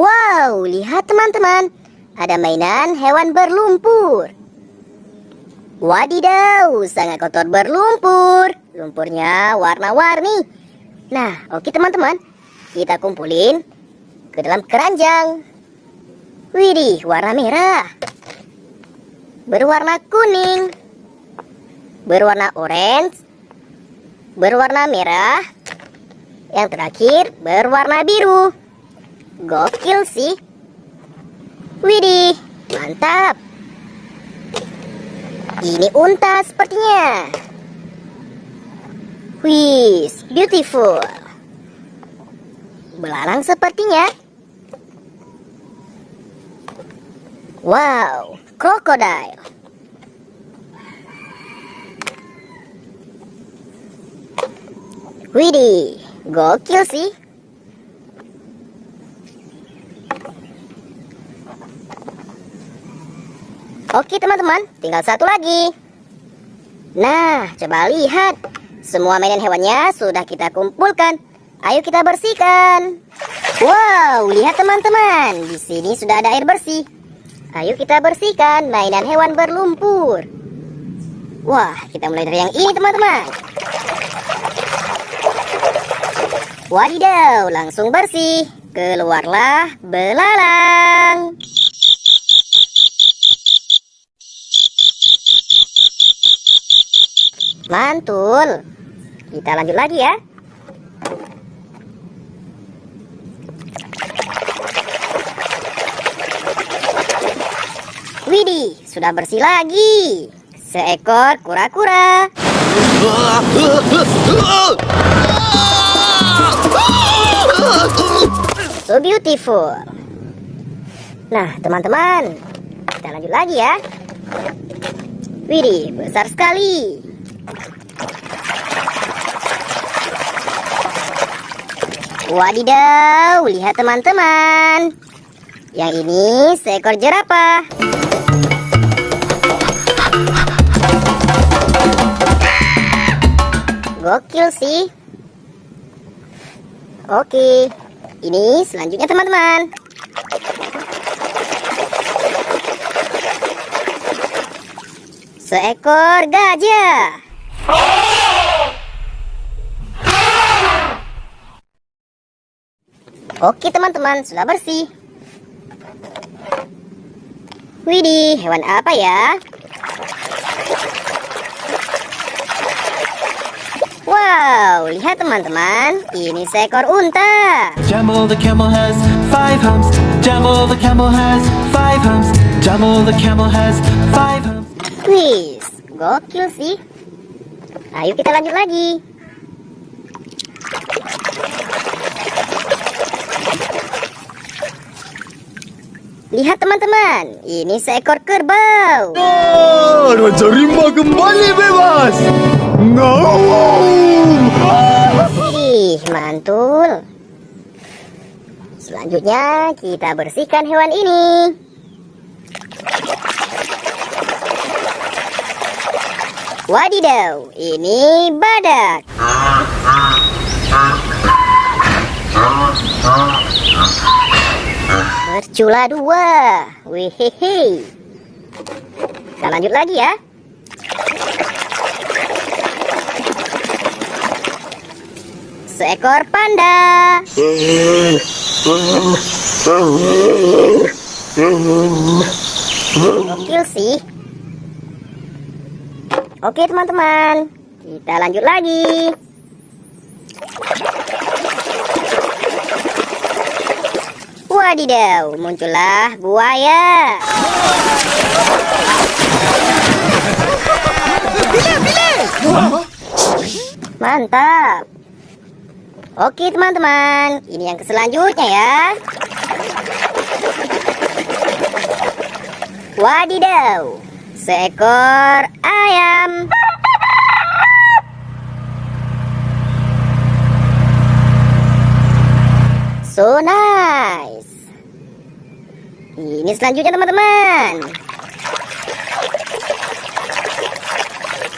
Wow, lihat teman-teman, ada mainan hewan berlumpur. Wadidaw, sangat kotor berlumpur. Lumpurnya warna-warni. Nah, oke teman-teman, kita kumpulin ke dalam keranjang. Widih, warna merah, berwarna kuning, berwarna orange, berwarna merah, yang terakhir berwarna biru. Gokil sih. Widih, mantap. Ini unta sepertinya. Wih, beautiful. Belalang sepertinya. Wow, krokodil. Widih, gokil sih. Oke teman-teman, tinggal satu lagi. Nah, coba lihat. Semua mainan hewannya sudah kita kumpulkan. Ayo kita bersihkan. Wow, lihat teman-teman. Di sini sudah ada air bersih. Ayo kita bersihkan mainan hewan berlumpur. Wah, kita mulai dari yang ini teman-teman. Wadidaw, langsung bersih. Keluarlah belalang. Mantul. Kita lanjut lagi ya. Widih, sudah bersih lagi. Seekor kura-kura. So beautiful. Nah, teman-teman, kita lanjut lagi ya. Widih, besar sekali. Wadidaw, lihat teman-teman. Yang ini seekor jerapah. Gokil sih. Oke, ini selanjutnya teman-teman. Seekor gajah. Oke teman-teman, sudah bersih. Widih, hewan apa ya? Wow, lihat teman-teman, ini seekor unta. Jamel the camel has 5 humps. Jamel the camel has 5 humps. Jamel the camel has 5 humps. Wih, gokil sih. Ayo kita lanjut lagi. Lihat teman-teman, ini seekor kerbau. Raja Rimba kembali bebas. Ih, mantul. Selanjutnya kita bersihkan hewan ini. Wadidaw, ini badak. Bercula 2. Wihihi. Kita lanjut lagi ya. Seekor panda. Gokil sih. Oke teman-teman, kita lanjut lagi. Wadidaw, muncullah buaya. Mantap. Oke teman-teman, ini yang selanjutnya ya. Wadidaw, seekor ayam. So nice. Ini selanjutnya teman-teman.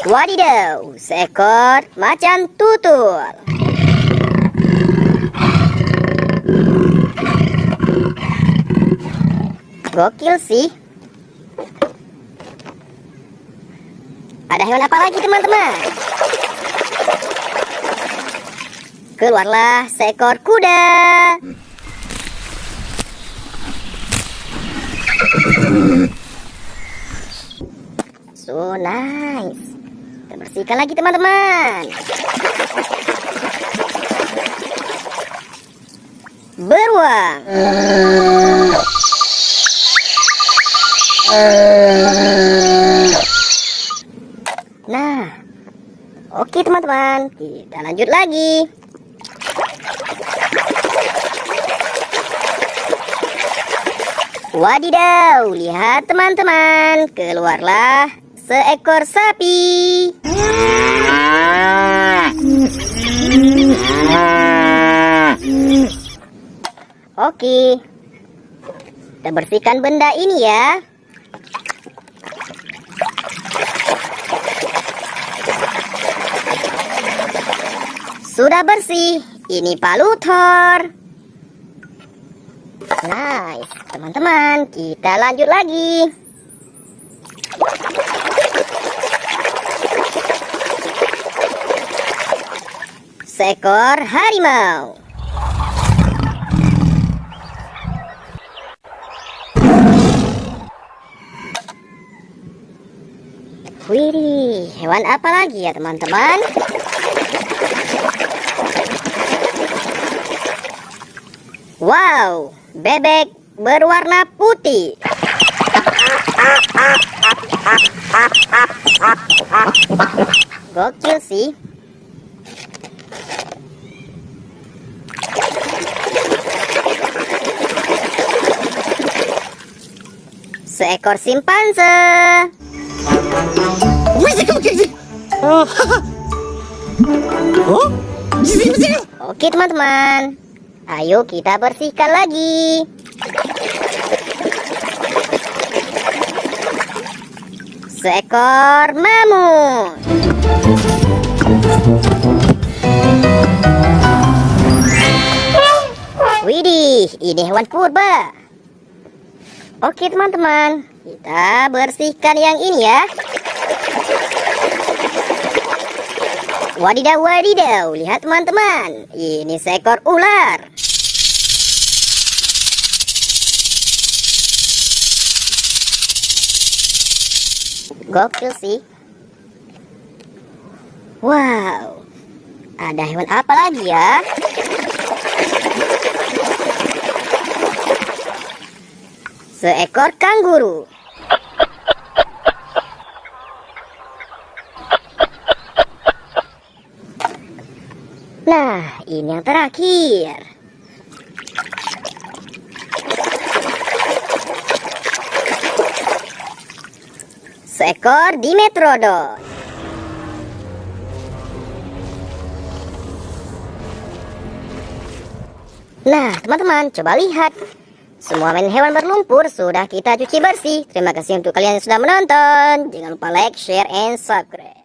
Wadidaw, seekor macan tutul. Gokil sih. Ada hewan apa lagi teman-teman? Keluarlah seekor kuda. So nice. Kita bersihkan lagi teman-teman. Beruang. Nah, oke teman-teman, kita lanjut lagi. Wadidaw, lihat teman-teman, keluarlah seekor sapi. Oke, kita bersihkan benda ini ya. Sudah bersih, ini palu Thor. Nice, teman-teman, kita lanjut lagi. Seekor harimau. Widih, hewan apa lagi ya teman-teman? Wow, bebek berwarna putih. Gokil sih. Seekor simpanse. Oke teman-teman, ayo kita bersihkan lagi. Seekor mamut. Widih, ini hewan purba. Oke teman-teman, kita bersihkan yang ini ya. Wadidaw, wadidaw, lihat teman-teman, ini seekor ular. Gokil sih. Wow, ada hewan apa lagi ya? Seekor kanguru. Nah, ini yang terakhir. Seekor Dimetrodon. Nah, teman-teman, coba lihat. Semua mainan hewan berlumpur sudah kita cuci bersih. Terima kasih untuk kalian yang sudah menonton. Jangan lupa like, share, and subscribe.